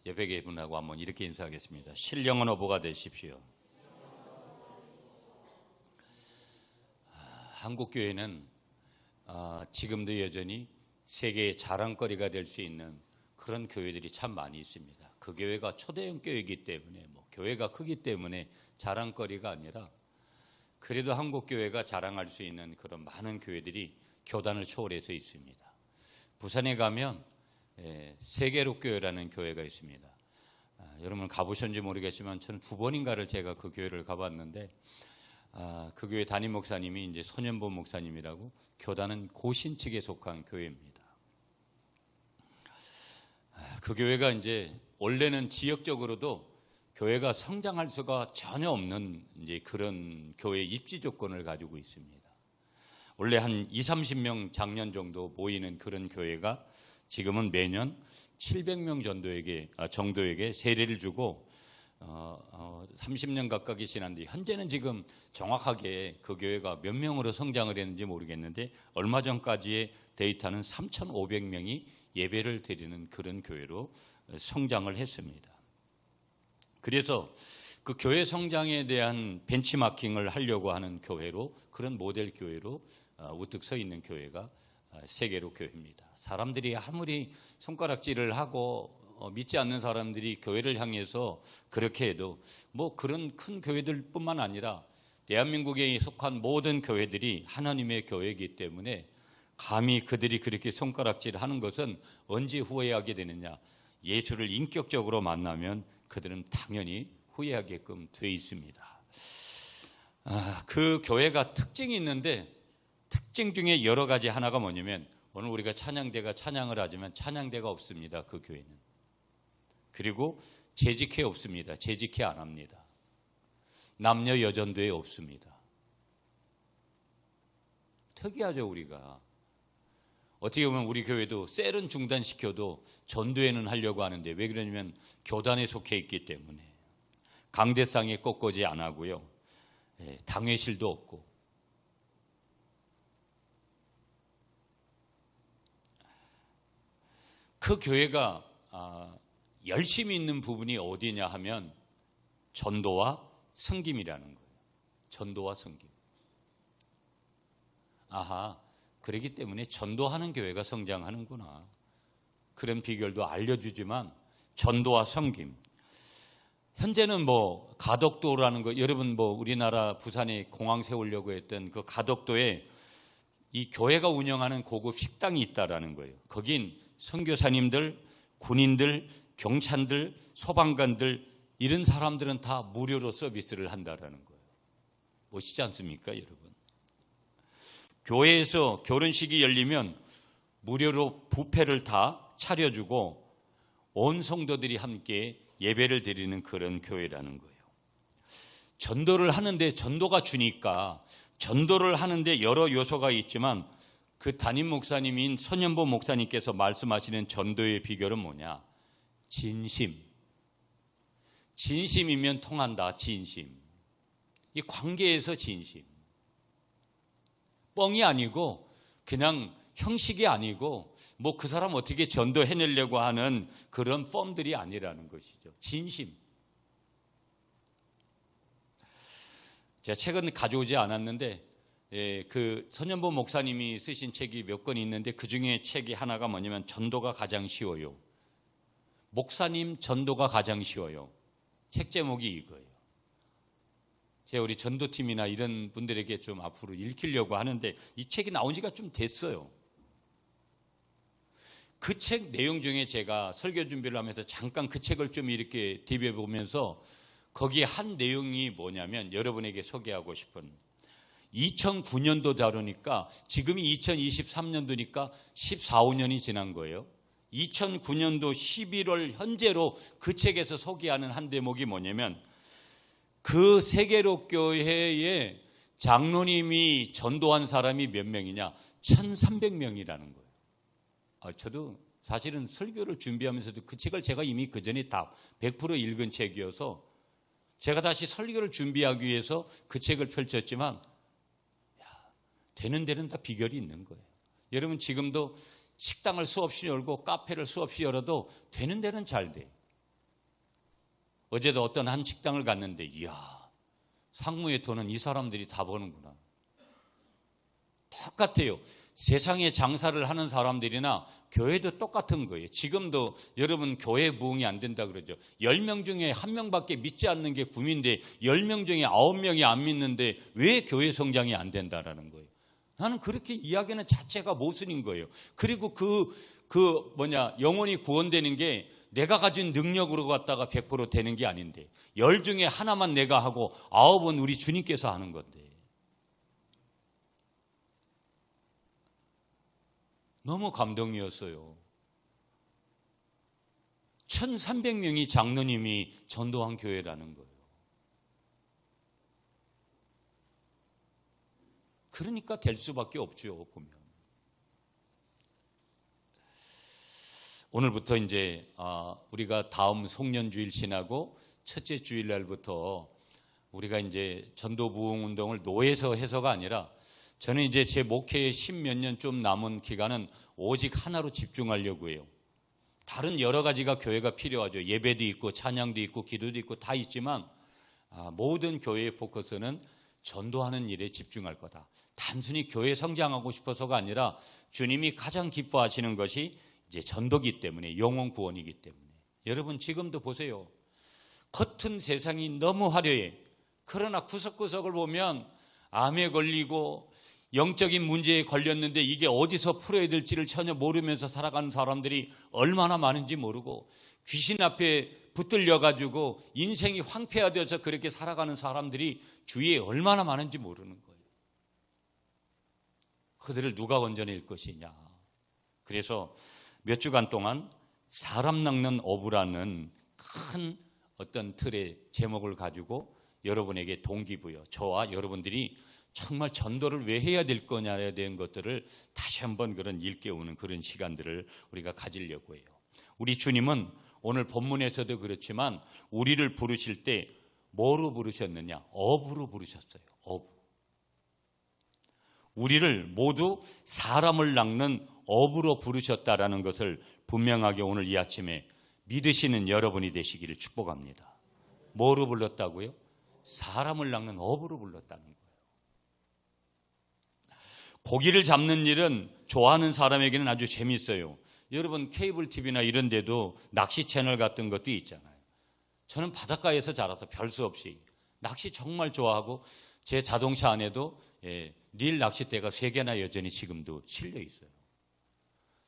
예배계 분하고 한번 이렇게 인사하겠습니다. 신령한 어부가 되십시오. 한국교회는 지금도 여전히 세계의 자랑거리가 될 수 있는 그런 교회들이 참 많이 있습니다. 그 교회가 초대형 교회이기 때문에 교회가 크기 때문에 자랑거리가 아니라 그래도 한국교회가 자랑할 수 있는 그런 많은 교회들이 교단을 초월해서 있습니다. 부산에 가면 세계록교회라는 교회가 있습니다. 여러분 가보셨는지 모르겠지만 저는 2번인가를 제가 그 교회를 가봤는데 그 교회 담임 목사님이 이제 손현보 목사님이라고 교단은 고신 측에 속한 교회입니다. 그 교회가 이제 원래는 지역적으로도 교회가 성장할 수가 전혀 없는 이제 그런 교회 입지 조건을 가지고 있습니다. 원래 한 20-30명 작년 정도 모이는 그런 교회가 지금은 매년 700명 정도에게 세례를 주고 30년 가까이 지났는데 현재는 지금 정확하게 그 교회가 몇 명으로 성장을 했는지 모르겠는데 얼마 전까지의 데이터는 3,500명이 예배를 드리는 그런 교회로 성장을 했습니다. 그래서 그 교회 성장에 대한 벤치마킹을 하려고 하는 교회로, 그런 모델 교회로 우뚝 서 있는 교회가 세계로 교회입니다. 사람들이 아무리 손가락질을 하고 믿지 않는 사람들이 교회를 향해서 그렇게 해도 그런 큰 교회들뿐만 아니라 대한민국에 속한 모든 교회들이 하나님의 교회이기 때문에 감히 그들이 그렇게 손가락질하는 것은 언제 후회하게 되느냐? 예수를 인격적으로 만나면 그들은 당연히 후회하게끔 돼 있습니다. 그 교회가 특징이 있는데 특징 중에 여러 가지 하나가 뭐냐면 오늘 우리가 찬양대가 찬양을 하지만 찬양대가 없습니다. 그 교회는. 그리고 재직회 없습니다. 재직회 안 합니다. 남녀 여전도회 없습니다. 특이하죠 우리가. 어떻게 보면 우리 교회도 셀은 중단시켜도 전도회는 하려고 하는데 왜 그러냐면 교단에 속해 있기 때문에. 강대상에 꺾어지 안 하고요. 당회실도 없고. 그 교회가 열심히 있는 부분이 어디냐 하면 전도와 섬김이라는 거예요. 전도와 섬김. 그렇기 때문에 전도하는 교회가 성장하는구나. 그런 비결도 알려주지만 전도와 섬김. 현재는 가덕도라는 거, 여러분 우리나라 부산에 공항 세우려고 했던 그 가덕도에 이 교회가 운영하는 고급 식당이 있다라는 거예요. 거긴 선교사님들, 군인들, 경찰들, 소방관들 이런 사람들은 다 무료로 서비스를 한다라는 거예요. 멋있지 않습니까, 여러분? 교회에서 결혼식이 열리면 무료로 뷔페를 다 차려주고 온 성도들이 함께 예배를 드리는 그런 교회라는 거예요. 전도를 하는데 전도가 주니까 전도를 하는데 여러 요소가 있지만 그 담임 목사님인 손현보 목사님께서 말씀하시는 전도의 비결은 뭐냐? 진심. 진심이면 통한다. 진심. 이 관계에서 진심. 뻥이 아니고 그냥 형식이 아니고 그 사람 어떻게 전도해내려고 하는 그런 펌들이 아니라는 것이죠. 진심. 제가 책은 가져오지 않았는데 그 손현보 목사님이 쓰신 책이 몇 권 있는데 그 중에 책이 하나가 뭐냐면 전도가 가장 쉬워요. 목사님 전도가 가장 쉬워요. 책 제목이 이거예요. 제가 우리 전도팀이나 이런 분들에게 좀 앞으로 읽히려고 하는데 이 책이 나온 지가 좀 됐어요. 그 책 내용 중에 제가 설교 준비를 하면서 잠깐 그 책을 좀 이렇게 대비해 보면서 거기에 한 내용이 뭐냐면 여러분에게 소개하고 싶은 2009년도 다루니까 지금이 2023년도니까 14, 15년이 지난 거예요. 2009년도 11월 현재로 그 책에서 소개하는 한 대목이 뭐냐면 그 세계록교회에 장로님이 전도한 사람이 몇 명이냐? 1,300명이라는 거예요. 저도 사실은 설교를 준비하면서도 그 책을 제가 이미 그 전에 다 100% 읽은 책이어서 제가 다시 설교를 준비하기 위해서 그 책을 펼쳤지만 되는 데는 다 비결이 있는 거예요. 여러분 지금도 식당을 수없이 열고 카페를 수없이 열어도 되는 데는 잘 돼요. 어제도 어떤 한 식당을 갔는데 이야, 상무의 돈은 이 사람들이 다 버는구나. 똑같아요. 세상에 장사를 하는 사람들이나 교회도 똑같은 거예요. 지금도 여러분 교회 부흥이 안 된다 그러죠. 10명 중에 1명밖에 믿지 않는 게 구민데 10명 중에 9명이 안 믿는데 왜 교회 성장이 안 된다라는 거예요. 나는 그렇게 이야기하는 자체가 모순인 거예요. 그리고 영혼이 구원되는 게 내가 가진 능력으로 갖다가 100% 되는 게 아닌데 10 중에 하나만 내가 하고 9은 우리 주님께서 하는 건데 너무 감동이었어요. 1300명이 장로님이 전도한 교회라는 거예요. 그러니까 될 수밖에 없죠, 보면. 오늘부터 이제 우리가 다음 송년주일 지나고 첫째 주일날부터 우리가 이제 전도 부흥 운동을 노예서 해서가 아니라 저는 이제 제 목회에 10몇 년 좀 남은 기간은 오직 하나로 집중하려고 해요. 다른 여러 가지가 교회가 필요하죠. 예배도 있고 찬양도 있고 기도도 있고 다 있지만 모든 교회의 포커스는 전도하는 일에 집중할 거다. 단순히 교회 성장하고 싶어서가 아니라 주님이 가장 기뻐하시는 것이 이제 전도기 때문에 영혼 구원이기 때문에 여러분 지금도 보세요. 겉은 세상이 너무 화려해. 그러나 구석구석을 보면 암에 걸리고 영적인 문제에 걸렸는데 이게 어디서 풀어야 될지를 전혀 모르면서 살아가는 사람들이 얼마나 많은지 모르고 귀신 앞에 붙들려가지고 인생이 황폐화되어서 그렇게 살아가는 사람들이 주위에 얼마나 많은지 모르는 거예요. 그들을 누가 건져낼 것이냐. 그래서 몇 주간 동안 사람 낚는 어부라는 큰 어떤 틀의 제목을 가지고 여러분에게 동기부여, 저와 여러분들이 정말 전도를 왜 해야 될 거냐에 대한 것들을 다시 한번 그런 일깨우는 그런 시간들을 우리가 가지려고 해요. 우리 주님은 오늘 본문에서도 그렇지만 우리를 부르실 때 뭐로 부르셨느냐? 어부로 부르셨어요. 어부. 우리를 모두 사람을 낚는 어부로 부르셨다라는 것을 분명하게 오늘 이 아침에 믿으시는 여러분이 되시기를 축복합니다. 뭐로 불렀다고요? 사람을 낚는 어부로 불렀다는 거예요. 고기를 잡는 일은 좋아하는 사람에게는 아주 재미있어요. 여러분 케이블 TV나 이런 데도 낚시 채널 같은 것도 있잖아요. 저는 바닷가에서 자라서 별 수 없이 낚시 정말 좋아하고 제 자동차 안에도 릴 낚싯대가 3개나 여전히 지금도 실려 있어요.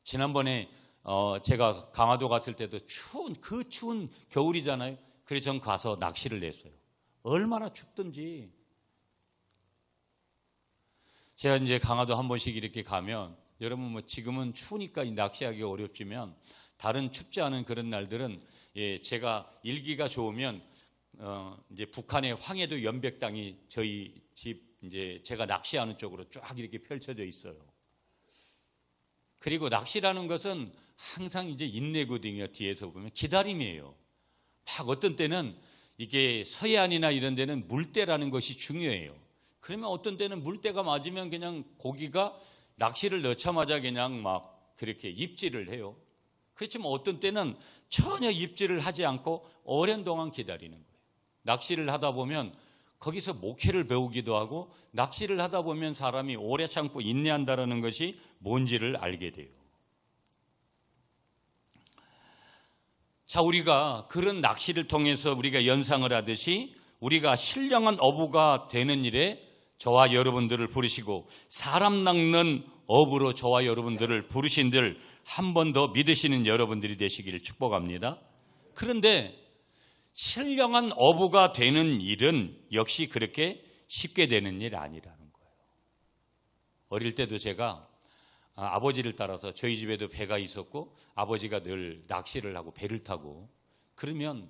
지난번에 제가 강화도 갔을 때도 추운 겨울이잖아요. 그래서 전 가서 낚시를 냈어요. 얼마나 춥든지. 제가 이제 강화도 한 번씩 이렇게 가면 여러분 뭐 지금은 추우니까 낚시하기 어렵지만 다른 춥지 않은 그런 날들은 제가 일기가 좋으면 이제 북한의 황해도 연백당이 저희 집 이제 제가 낚시하는 쪽으로 쫙 이렇게 펼쳐져 있어요. 그리고 낚시라는 것은 항상 이제 인내거든요. 뒤에서 보면 기다림이에요. 막 어떤 때는 이게 서해안이나 이런 데는 물때라는 것이 중요해요. 그러면 어떤 때는 물때가 맞으면 그냥 고기가 낚시를 넣자마자 그냥 막 그렇게 입질을 해요. 그렇지만 어떤 때는 전혀 입질을 하지 않고 오랜 동안 기다리는 거예요. 낚시를 하다 보면 거기서 목회를 배우기도 하고 낚시를 하다 보면 사람이 오래 참고 인내한다는 것이 뭔지를 알게 돼요. 자, 우리가 그런 낚시를 통해서 우리가 연상을 하듯이 우리가 신령한 어부가 되는 일에 저와 여러분들을 부르시고 사람 낚는 어부로 저와 여러분들을 부르신들 한 번 더 믿으시는 여러분들이 되시기를 축복합니다. 그런데 신령한 어부가 되는 일은 역시 그렇게 쉽게 되는 일 아니라는 거예요. 어릴 때도 제가 아버지를 따라서 저희 집에도 배가 있었고 아버지가 늘 낚시를 하고 배를 타고 그러면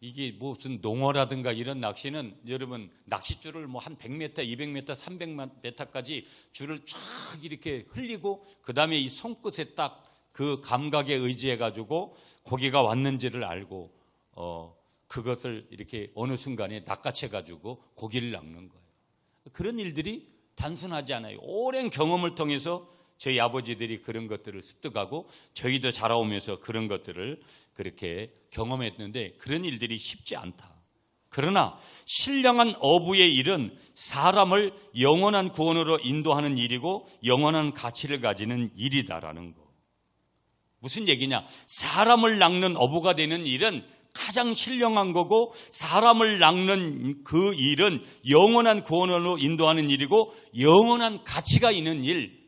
이게 무슨 농어라든가 이런 낚시는 여러분 낚싯줄을 뭐 한 100m, 200m, 300m까지 줄을 쫙 이렇게 흘리고 그 다음에 이 손끝에 딱 그 감각에 의지해 가지고 고기가 왔는지를 알고 그것을 이렇게 어느 순간에 낚아채 가지고 고기를 낚는 거예요. 그런 일들이 단순하지 않아요. 오랜 경험을 통해서 저희 아버지들이 그런 것들을 습득하고 저희도 자라오면서 그런 것들을 그렇게 경험했는데 그런 일들이 쉽지 않다. 그러나 신령한 어부의 일은 사람을 영원한 구원으로 인도하는 일이고 영원한 가치를 가지는 일이다라는 거. 무슨 얘기냐? 사람을 낚는 어부가 되는 일은 가장 신령한 거고 사람을 낚는 그 일은 영원한 구원으로 인도하는 일이고 영원한 가치가 있는 일.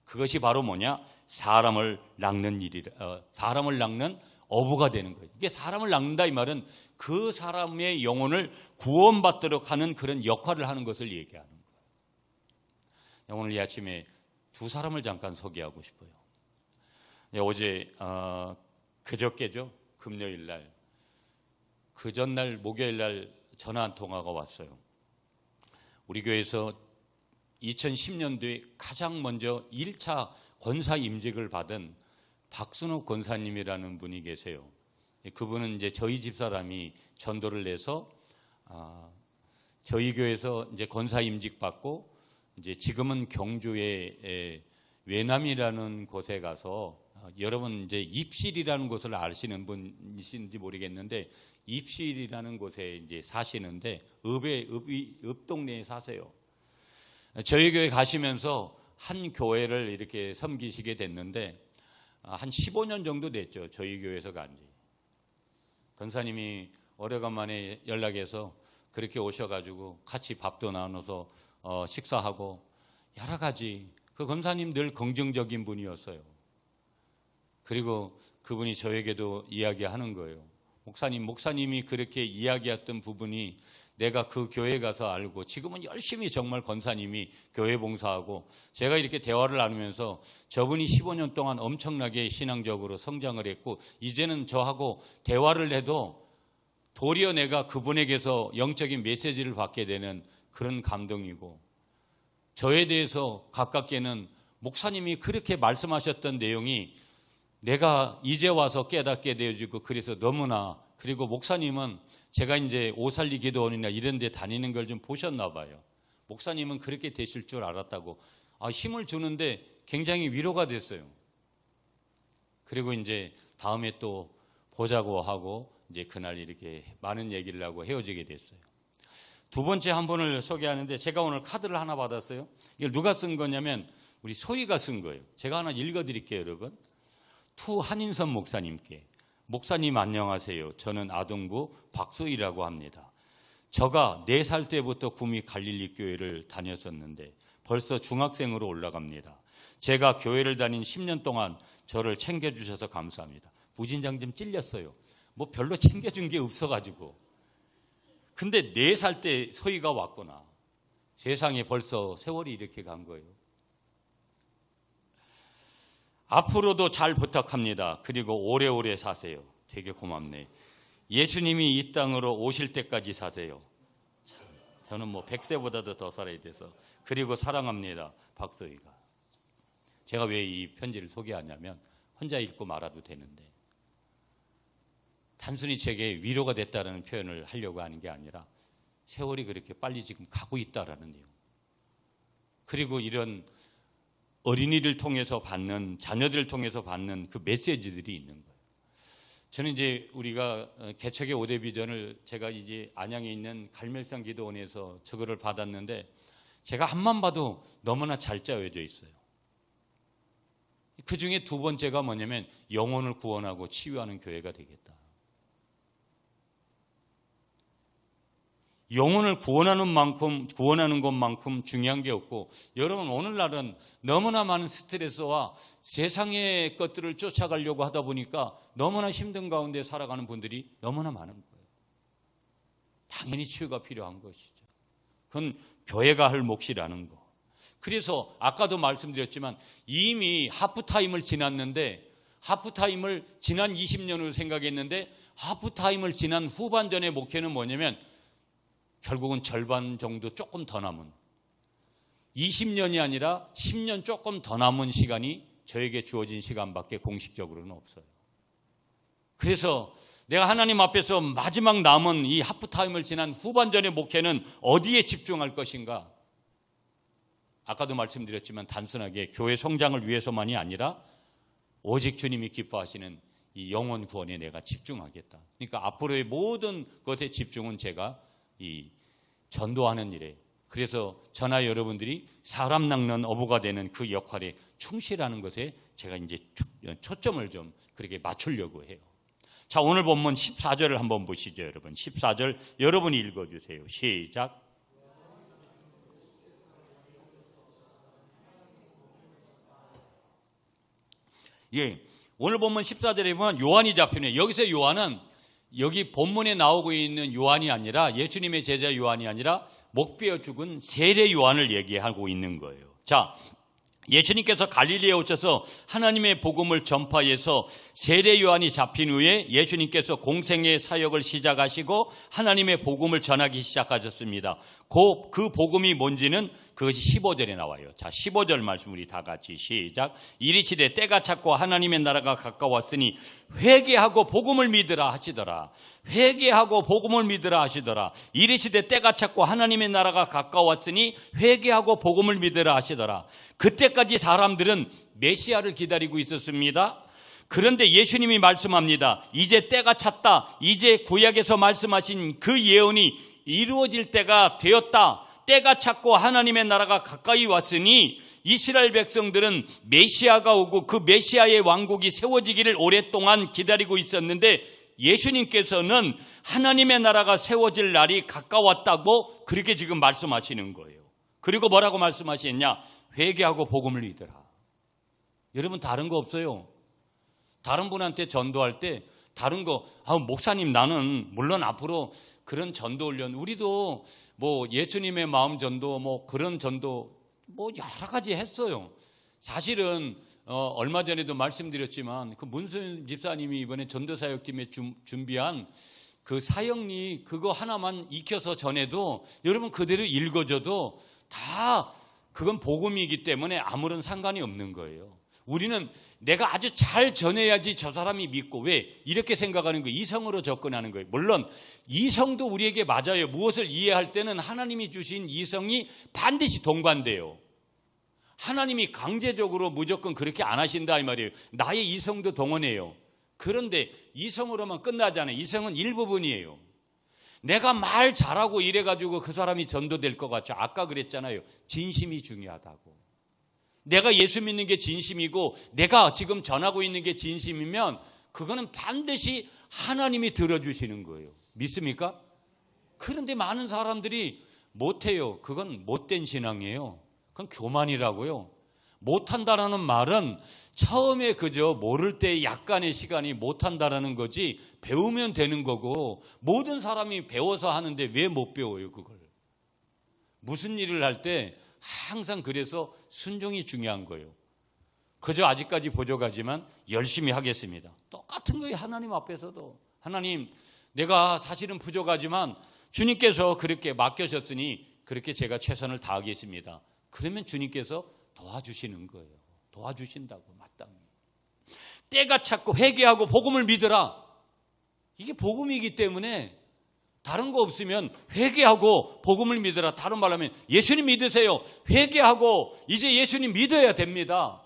그것이 바로 뭐냐? 사람을 낚는 일이라. 사람을 낚는 어부가 되는 거예요. 이게 사람을 낚는다 이 말은 그 사람의 영혼을 구원받도록 하는 그런 역할을 하는 것을 얘기하는 거예요. 오늘 이 아침에 두 사람을 잠깐 소개하고 싶어요. 어제 그저께죠. 금요일 날, 그 전날 목요일 날 전화 한 통화가 왔어요. 우리 교회에서 2010년도에 가장 먼저 1차 권사 임직을 받은 박순옥 권사님이라는 분이 계세요. 그분은 이제 저희 집사람이 전도를 내서 저희 교회에서 이제 권사 임직 받고 이제 지금은 경주의 외남이라는 곳에 가서 여러분 이제 입실이라는 곳을 아시는 분이신지 모르겠는데 입실이라는 곳에 이제 사시는데 읍 동네에 사세요. 저희 교회 가시면서 한 교회를 이렇게 섬기시게 됐는데 한 15년 정도 됐죠. 저희 교회에서 간지. 권사님이 오래간만에 연락해서 그렇게 오셔가지고 같이 밥도 나눠서 식사하고 여러 가지. 그 권사님 늘 긍정적인 분이었어요. 그리고 그분이 저에게도 이야기하는 거예요. 목사님이 그렇게 이야기했던 부분이 내가 그 교회에 가서 알고 지금은 열심히 정말 권사님이 교회 봉사하고 제가 이렇게 대화를 나누면서 저분이 15년 동안 엄청나게 신앙적으로 성장을 했고 이제는 저하고 대화를 해도 도리어 내가 그분에게서 영적인 메시지를 받게 되는 그런 감동이고 저에 대해서 가깝게는 목사님이 그렇게 말씀하셨던 내용이 내가 이제 와서 깨닫게 되어지고 그래서 너무나 그리고 목사님은 제가 이제 오살리 기도원이나 이런 데 다니는 걸 좀 보셨나 봐요. 목사님은 그렇게 되실 줄 알았다고 힘을 주는데 굉장히 위로가 됐어요. 그리고 이제 다음에 또 보자고 하고 이제 그날 이렇게 많은 얘기를 하고 헤어지게 됐어요. 두 번째 한 분을 소개하는데 제가 오늘 카드를 하나 받았어요. 이걸 누가 쓴 거냐면 우리 소희가 쓴 거예요. 제가 하나 읽어드릴게요, 여러분. 투 한인선 목사님께. 목사님 안녕하세요. 저는 아동부 박소희라고 합니다. 저가 4살 때부터 구미 갈릴리 교회를 다녔었는데 벌써 중학생으로 올라갑니다. 제가 교회를 다닌 10년 동안 저를 챙겨주셔서 감사합니다. 부진장 좀 찔렸어요. 뭐 별로 챙겨준 게 없어가지고. 근데 4살 때 소희가 왔구나. 세상에 벌써 세월이 이렇게 간 거예요. 앞으로도 잘 부탁합니다. 그리고 오래오래 사세요. 되게 고맙네. 예수님이 이 땅으로 오실 때까지 사세요. 참, 저는 뭐 100세보다도 더 살아야 돼서. 그리고 사랑합니다. 박소희가. 제가 왜 이 편지를 소개하냐면 혼자 읽고 말아도 되는데 단순히 제게 위로가 됐다는 표현을 하려고 하는 게 아니라 세월이 그렇게 빨리 지금 가고 있다라는 내용. 그리고 이런 어린이를 통해서 받는 자녀들을 통해서 받는 그 메시지들이 있는 거예요. 저는 이제 우리가 개척의 5대 비전을 제가 이제 안양에 있는 갈멜산 기도원에서 저거를 받았는데 제가 앞만 봐도 너무나 잘 짜여져 있어요. 그 중에 두 번째가 뭐냐면 영혼을 구원하고 치유하는 교회가 되겠다. 영혼을 구원하는 것만큼 중요한 게 없고 여러분 오늘날은 너무나 많은 스트레스와 세상의 것들을 쫓아가려고 하다 보니까 너무나 힘든 가운데 살아가는 분들이 너무나 많은 거예요. 당연히 치유가 필요한 것이죠. 그건 교회가 할 몫이라는 거. 그래서 아까도 말씀드렸지만 이미 하프타임을 지났는데 하프타임을 지난 20년으로 생각했는데 하프타임을 지난 후반전의 목회는 뭐냐면 결국은 절반 정도 조금 더 남은 20년이 아니라 10년 조금 더 남은 시간이 저에게 주어진 시간밖에 공식적으로는 없어요. 그래서 내가 하나님 앞에서 마지막 남은 이 하프타임을 지난 후반전의 목회는 어디에 집중할 것인가? 아까도 말씀드렸지만 단순하게 교회 성장을 위해서만이 아니라 오직 주님이 기뻐하시는 이 영혼 구원에 내가 집중하겠다. 그러니까 앞으로의 모든 것의 집중은 제가 이 전도하는 일에, 그래서 저나 여러분들이 사람 낚는 어부가 되는 그 역할에 충실하는 것에 제가 이제 초점을 좀 그렇게 맞추려고 해요. 자, 오늘 본문 14절을 한번 보시죠, 여러분. 14절 여러분이 읽어주세요. 시작. 예, 오늘 본문 14절에 보면 요한이 잡히네요. 여기서 요한은 여기 본문에 나오고 있는 요한이 아니라, 예수님의 제자 요한이 아니라 목베어 죽은 세례 요한을 얘기하고 있는 거예요. 자, 예수님께서 갈릴리에 오셔서 하나님의 복음을 전파해서 세례 요한이 잡힌 후에 예수님께서 공생의 사역을 시작하시고 하나님의 복음을 전하기 시작하셨습니다. 그 복음이 뭔지는 그것이 15절에 나와요. 자, 15절 말씀 우리 다 같이 시작. 이르시되 때가 찼고 하나님의 나라가 가까웠으니 회개하고 복음을 믿으라 하시더라. 회개하고 복음을 믿으라 하시더라. 이르시되 때가 찼고 하나님의 나라가 가까웠으니 회개하고 복음을 믿으라 하시더라. 그때까지 사람들은 메시아를 기다리고 있었습니다. 그런데 예수님이 말씀합니다. 이제 때가 찼다. 이제 구약에서 말씀하신 그 예언이 이루어질 때가 되었다. 때가 찼고 하나님의 나라가 가까이 왔으니 이스라엘 백성들은 메시아가 오고 그 메시아의 왕국이 세워지기를 오랫동안 기다리고 있었는데, 예수님께서는 하나님의 나라가 세워질 날이 가까웠다고 그렇게 지금 말씀하시는 거예요. 그리고 뭐라고 말씀하시느냐? 회개하고 복음을 믿으라. 여러분, 다른 거 없어요. 다른 분한테 전도할 때 다른 거, 목사님 나는 물론 앞으로 그런 전도 훈련, 우리도 뭐 예수님의 마음 전도, 뭐 그런 전도 뭐 여러 가지 했어요. 사실은 얼마 전에도 말씀드렸지만 그 문순 집사님이 이번에 전도사역팀에 준비한 그 사역리 그거 하나만 익혀서 전해도 여러분 그대로 읽어줘도 다 그건 복음이기 때문에 아무런 상관이 없는 거예요. 우리는 내가 아주 잘 전해야지 저 사람이 믿고, 왜? 이렇게 생각하는 거예요. 이성으로 접근하는 거예요. 물론 이성도 우리에게 맞아요. 무엇을 이해할 때는 하나님이 주신 이성이 반드시 동반돼요. 하나님이 강제적으로 무조건 그렇게 안 하신다 이 말이에요. 나의 이성도 동원해요. 그런데 이성으로만 끝나지 않아요. 이성은 일부분이에요. 내가 말 잘하고 이래가지고 그 사람이 전도될 것 같죠. 아까 그랬잖아요. 진심이 중요하다고. 내가 예수 믿는 게 진심이고 내가 지금 전하고 있는 게 진심이면 그거는 반드시 하나님이 들어주시는 거예요. 믿습니까? 그런데 많은 사람들이 못해요. 그건 못된 신앙이에요. 그건 교만이라고요. 못한다라는 말은 처음에 그저 모를 때 약간의 시간이 못한다라는 거지, 배우면 되는 거고, 모든 사람이 배워서 하는데 왜 못 배워요 그걸? 무슨 일을 할 때 항상 그래서 순종이 중요한 거예요. 그저 아직까지 부족하지만 열심히 하겠습니다. 똑같은 거예요. 하나님 앞에서도. 하나님, 내가 사실은 부족하지만 주님께서 그렇게 맡겨셨으니 그렇게 제가 최선을 다하겠습니다. 그러면 주님께서 도와주시는 거예요. 도와주신다고, 마땅히. 때가 찼고 회개하고 복음을 믿으라. 이게 복음이기 때문에 다른 거 없으면 회개하고 복음을 믿으라. 다른 말로 하면 예수님 믿으세요. 회개하고 이제 예수님 믿어야 됩니다.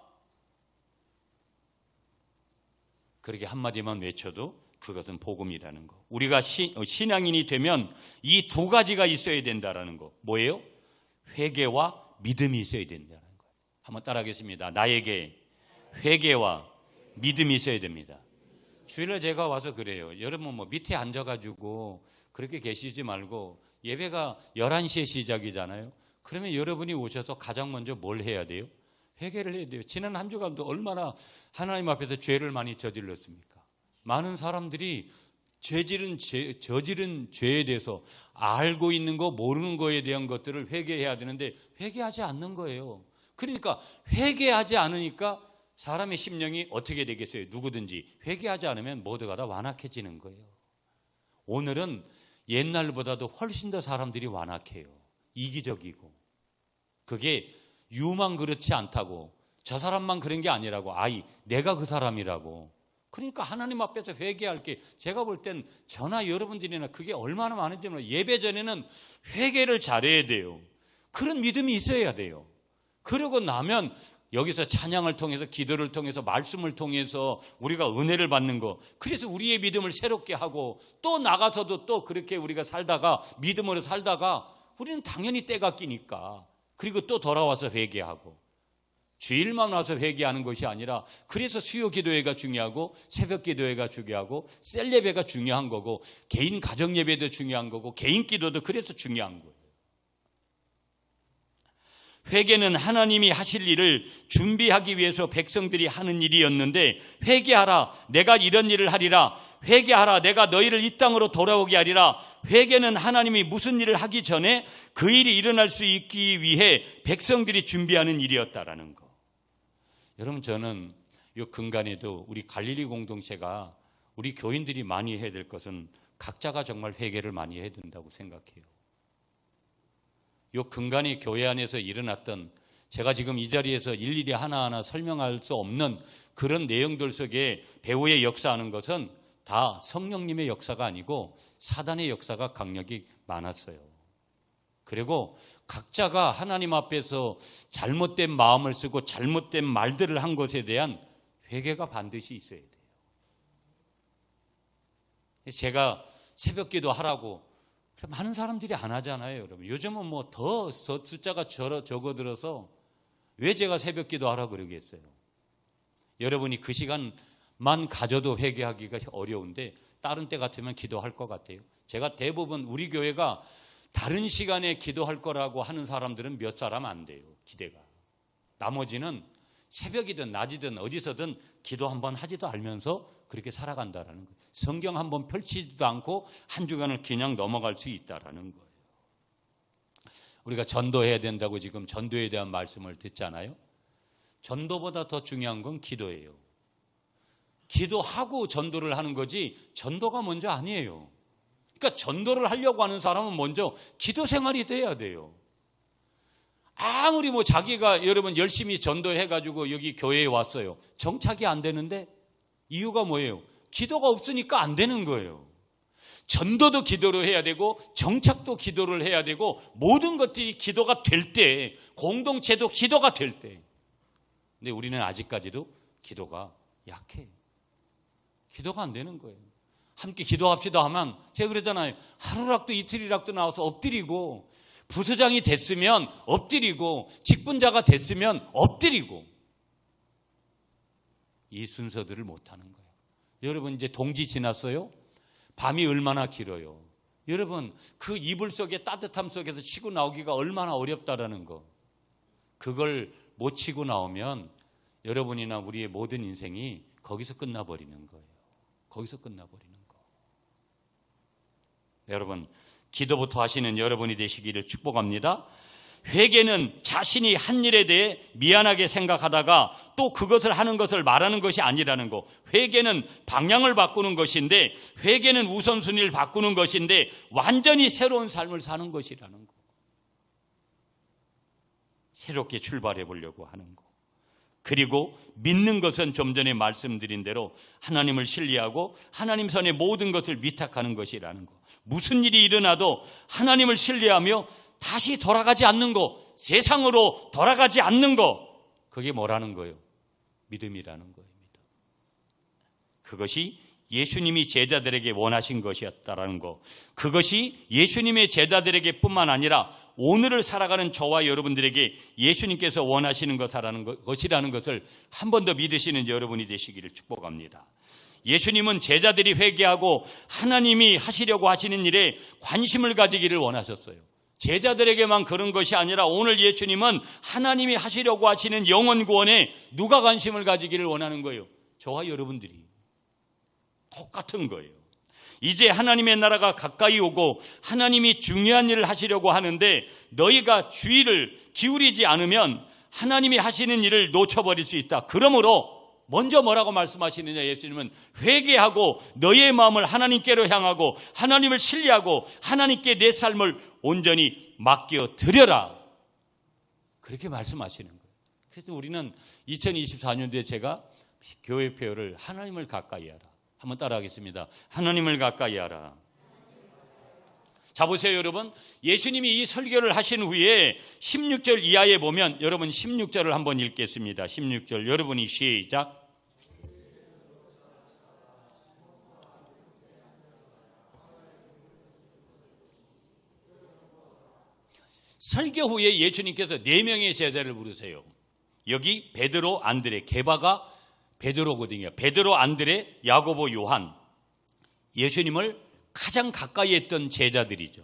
그렇게 한마디만 외쳐도 그것은 복음이라는 거. 우리가 신앙인이 되면 이 두 가지가 있어야 된다는 거. 뭐예요? 회개와 믿음이 있어야 된다는 거. 한번 따라하겠습니다. 나에게 회개와 믿음이 있어야 됩니다. 주일날 제가 와서 그래요. 여러분 뭐 밑에 앉아가지고 그렇게 계시지 말고, 예배가 11시에 시작이잖아요. 그러면 여러분이 오셔서 가장 먼저 뭘 해야 돼요? 회개를 해야 돼요. 지난 한 주간도 얼마나 하나님 앞에서 죄를 많이 저질렀습니까? 많은 사람들이 저지른 죄에 대해서 알고 있는 거 모르는 거에 대한 것들을 회개해야 되는데 회개하지 않는 거예요. 그러니까 회개하지 않으니까 사람의 심령이 어떻게 되겠어요? 누구든지 회개하지 않으면 모두가 다 완악해지는 거예요. 오늘은 옛날보다도 훨씬 더 사람들이 완악해요. 이기적이고. 그게 유만 그렇지 않다고, 저 사람만 그런 게 아니라고, 내가 그 사람이라고. 그러니까 하나님 앞에서 회개할 게, 제가 볼 땐 저나 여러분들이나 그게 얼마나 많은지 몰라요. 예배 전에는 회개를 잘해야 돼요. 그런 믿음이 있어야 돼요. 그러고 나면 여기서 찬양을 통해서, 기도를 통해서, 말씀을 통해서 우리가 은혜를 받는 거, 그래서 우리의 믿음을 새롭게 하고 또 나가서도 또 그렇게 우리가 살다가, 믿음으로 살다가 우리는 당연히 때가 끼니까, 그리고 또 돌아와서 회개하고, 주일만 와서 회개하는 것이 아니라, 그래서 수요 기도회가 중요하고, 새벽 기도회가 중요하고, 셀 예배가 중요한 거고, 개인 가정 예배도 중요한 거고, 개인 기도도 그래서 중요한 거예요. 회개는 하나님이 하실 일을 준비하기 위해서 백성들이 하는 일이었는데, 회개하라, 내가 이런 일을 하리라, 회개하라, 내가 너희를 이 땅으로 돌아오게 하리라. 회개는 하나님이 무슨 일을 하기 전에 그 일이 일어날 수 있기 위해 백성들이 준비하는 일이었다라는 거. 여러분, 저는 이 근간에도 우리 갈릴리 공동체가, 우리 교인들이 많이 해야 될 것은 각자가 정말 회개를 많이 해야 된다고 생각해요. 요 근간이 교회 안에서 일어났던, 제가 지금 이 자리에서 일일이 하나하나 설명할 수 없는 그런 내용들 속에 배후에 역사하는 것은 다 성령님의 역사가 아니고 사단의 역사가 강력히 많았어요. 그리고 각자가 하나님 앞에서 잘못된 마음을 쓰고 잘못된 말들을 한 것에 대한 회개가 반드시 있어야 돼요. 제가 새벽 기도 하라고 많은 사람들이 안 하잖아요, 여러분. 요즘은 뭐 더 숫자가 적어들어서 왜 제가 새벽 기도 하라고 그러겠어요? 여러분이 그 시간만 가져도 회개하기가 어려운데 다른 때 같으면 기도할 것 같아요. 제가 대부분 우리 교회가 다른 시간에 기도할 거라고 하는 사람들은 몇 사람 안 돼요, 기대가. 나머지는 새벽이든 낮이든 어디서든 기도 한번 하지도 않으면서 그렇게 살아간다라는 거예요. 성경 한번 펼치지도 않고 한 주간을 그냥 넘어갈 수 있다라는 거예요. 우리가 전도해야 된다고 지금 전도에 대한 말씀을 듣잖아요. 전도보다 더 중요한 건 기도예요. 기도하고 전도를 하는 거지 전도가 먼저 아니에요. 그러니까 전도를 하려고 하는 사람은 먼저 기도 생활이 돼야 돼요. 아무리 뭐 자기가, 여러분, 열심히 전도해가지고 여기 교회에 왔어요. 정착이 안 되는데 이유가 뭐예요? 기도가 없으니까 안 되는 거예요. 전도도 기도로 해야 되고 정착도 기도를 해야 되고 모든 것들이 기도가 될 때, 공동체도 기도가 될 때. 근데 우리는 아직까지도 기도가 약해. 기도가 안 되는 거예요. 함께 기도합시다 하면 제가 그러잖아요. 하루락도 이틀이락도 나와서 엎드리고, 부서장이 됐으면 엎드리고, 직분자가 됐으면 엎드리고, 이 순서들을 못하는 거예요. 여러분, 이제 동지 지났어요? 밤이 얼마나 길어요. 여러분, 그 이불 속에 따뜻함 속에서 치고 나오기가 얼마나 어렵다라는 거. 그걸 못 치고 나오면 여러분이나 우리의 모든 인생이 거기서 끝나버리는 거예요. 거기서 끝나버리는 거. 여러분, 기도부터 하시는 여러분이 되시기를 축복합니다. 회개는 자신이 한 일에 대해 미안하게 생각하다가 또 그것을 하는 것을 말하는 것이 아니라는 거. 회개는 방향을 바꾸는 것인데, 회개는 우선순위를 바꾸는 것인데 완전히 새로운 삶을 사는 것이라는 거. 새롭게 출발해 보려고 하는 거. 그리고 믿는 것은 좀 전에 말씀드린 대로 하나님을 신뢰하고 하나님 손에 모든 것을 위탁하는 것이라는 거. 무슨 일이 일어나도 하나님을 신뢰하며 다시 돌아가지 않는 거, 세상으로 돌아가지 않는 거, 그게 뭐라는 거예요? 믿음이라는 거입니다. 그것이 예수님이 제자들에게 원하신 것이었다라는 거. 그것이 예수님의 제자들에게 뿐만 아니라 오늘을 살아가는 저와 여러분들에게 예수님께서 원하시는 것이라는 것을 한 번 더 믿으시는 여러분이 되시기를 축복합니다. 예수님은 제자들이 회개하고 하나님이 하시려고 하시는 일에 관심을 가지기를 원하셨어요. 제자들에게만 그런 것이 아니라 오늘 예수님은 하나님이 하시려고 하시는 영혼 구원에 누가 관심을 가지기를 원하는 거예요? 저와 여러분들이. 똑같은 거예요. 이제 하나님의 나라가 가까이 오고 하나님이 중요한 일을 하시려고 하는데 너희가 주의를 기울이지 않으면 하나님이 하시는 일을 놓쳐버릴 수 있다. 그러므로 먼저 뭐라고 말씀하시느냐, 예수님은 회개하고 너희의 마음을 하나님께로 향하고 하나님을 신뢰하고 하나님께 내 삶을 온전히 맡겨 드려라. 그렇게 말씀하시는 거예요. 그래서 우리는 2024년도에 제가 교회 표어를 하나님을 가까이 하라. 한번 따라하겠습니다. 하나님을 가까이 하라. 자, 보세요, 여러분. 예수님이 이 설교를 하신 후에 16절 이하에 보면, 여러분 16절을 한번 읽겠습니다. 16절 여러분이 시작. 설교 후에 예수님께서 4명의 제자를 부르세요. 여기 베드로, 안드레, 게바가 베드로거든요. 베드로, 안드레, 야고보, 요한. 예수님을 가장 가까이 했던 제자들이죠.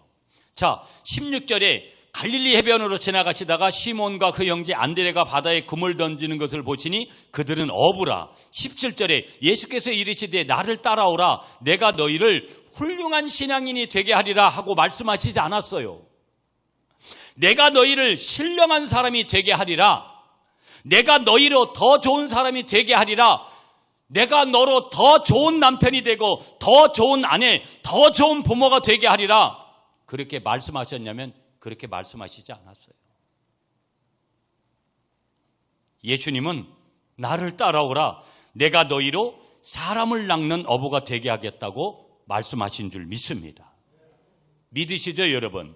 자, 16절에 갈릴리 해변으로 지나가시다가 시몬과 그 형제 안드레가 바다에 금을 던지는 것을 보시니 그들은 어부라. 17절에 예수께서 이르시되 나를 따라오라. 내가 너희를 훌륭한 신앙인이 되게 하리라 하고 말씀하시지 않았어요. 내가 너희를 신령한 사람이 되게 하리라. 내가 너희로 더 좋은 사람이 되게 하리라. 내가 너로 더 좋은 남편이 되고 더 좋은 아내, 더 좋은 부모가 되게 하리라. 그렇게 말씀하셨냐면 그렇게 말씀하시지 않았어요. 예수님은 나를 따라오라. 내가 너희로 사람을 낚는 어부가 되게 하겠다고 말씀하신 줄 믿습니다. 믿으시죠, 여러분?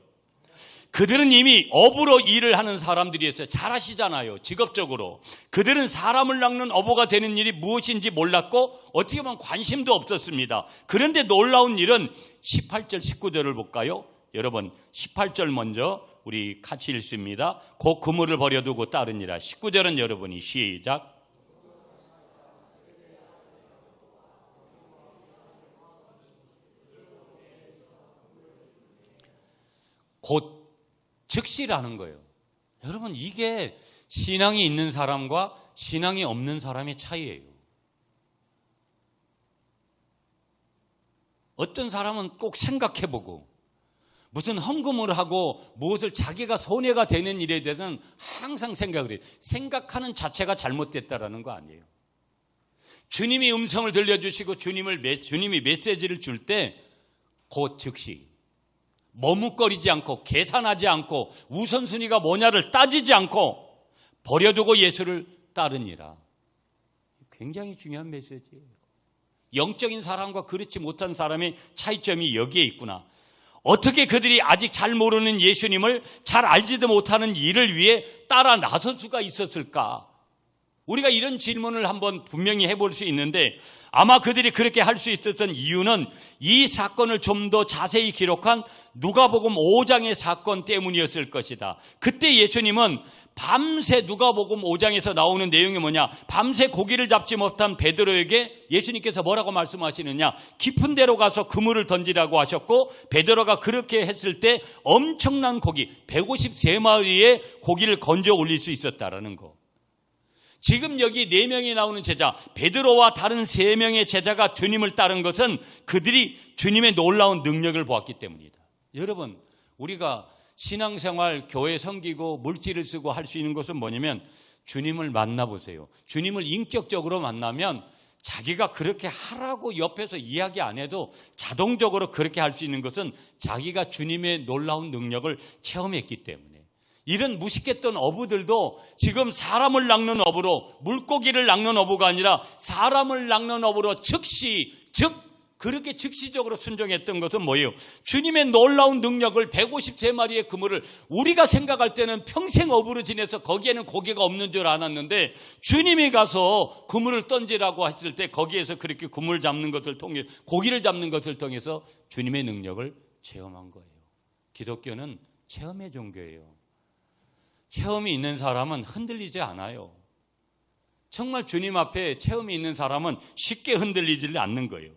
그들은 이미 어부로 일을 하는 사람들이었어요. 잘 아시잖아요, 직업적으로. 그들은 사람을 낚는 어부가 되는 일이 무엇인지 몰랐고 어떻게 보면 관심도 없었습니다. 그런데 놀라운 일은 18절 19절을 볼까요? 여러분 18절 먼저 우리 같이 읽습니다. 곧 그물을 버려두고 따르니라. 19절은 여러분이 시작. 곧 즉시라는 거예요. 여러분, 이게 신앙이 있는 사람과 신앙이 없는 사람의 차이예요. 어떤 사람은 꼭 생각해보고 무슨 헌금을 하고 무엇을 자기가 손해가 되는 일에 대해서는 항상 생각을 해요. 생각하는 자체가 잘못됐다라는 거 아니에요. 주님이 음성을 들려주시고 주님이 메시지를 줄 때 곧 즉시 머뭇거리지 않고 계산하지 않고 우선순위가 뭐냐를 따지지 않고 버려두고 예수를 따르니라. 굉장히 중요한 메시지예요. 영적인 사람과 그렇지 못한 사람의 차이점이 여기에 있구나. 어떻게 그들이 아직 잘 모르는 예수님을 잘 알지도 못하는 일을 위해 따라 나설 수가 있었을까? 우리가 이런 질문을 한번 분명히 해볼 수 있는데 아마 그들이 그렇게 할 수 있었던 이유는 이 사건을 좀 더 자세히 기록한 누가복음 5장의 사건 때문이었을 것이다. 그때 예수님은 밤새 누가복음 5장에서 나오는 내용이 뭐냐? 밤새 고기를 잡지 못한 베드로에게 예수님께서 뭐라고 말씀하시느냐? 깊은 데로 가서 그물을 던지라고 하셨고 베드로가 그렇게 했을 때 엄청난 고기 153마리의 고기를 건져 올릴 수 있었다라는 거. 지금 여기 4명이 나오는 제자, 베드로와 다른 3명의 제자가 주님을 따른 것은 그들이 주님의 놀라운 능력을 보았기 때문이다. 여러분, 우리가 신앙생활, 교회 섬기고 물질을 쓰고 할 수 있는 것은 뭐냐면 주님을 만나보세요. 주님을 인격적으로 만나면 자기가 그렇게 하라고 옆에서 이야기 안 해도 자동적으로 그렇게 할 수 있는 것은 자기가 주님의 놀라운 능력을 체험했기 때문에. 이런 무식했던 어부들도 지금 사람을 낚는 어부로, 물고기를 낚는 어부가 아니라 사람을 낚는 어부로 그렇게 즉시적으로 순종했던 것은 뭐예요? 주님의 놀라운 능력을 153마리의 그물을 우리가 생각할 때는 평생 어부로 지내서 거기에는 고기가 없는 줄 알았는데 주님이 가서 그물을 던지라고 했을 때 거기에서 그렇게 그물 잡는 것을 통해 고기를 잡는 것을 통해서 주님의 능력을 체험한 거예요. 기독교는 체험의 종교예요. 체험이 있는 사람은 흔들리지 않아요. 정말 주님 앞에 체험이 있는 사람은 쉽게 흔들리지 않는 거예요.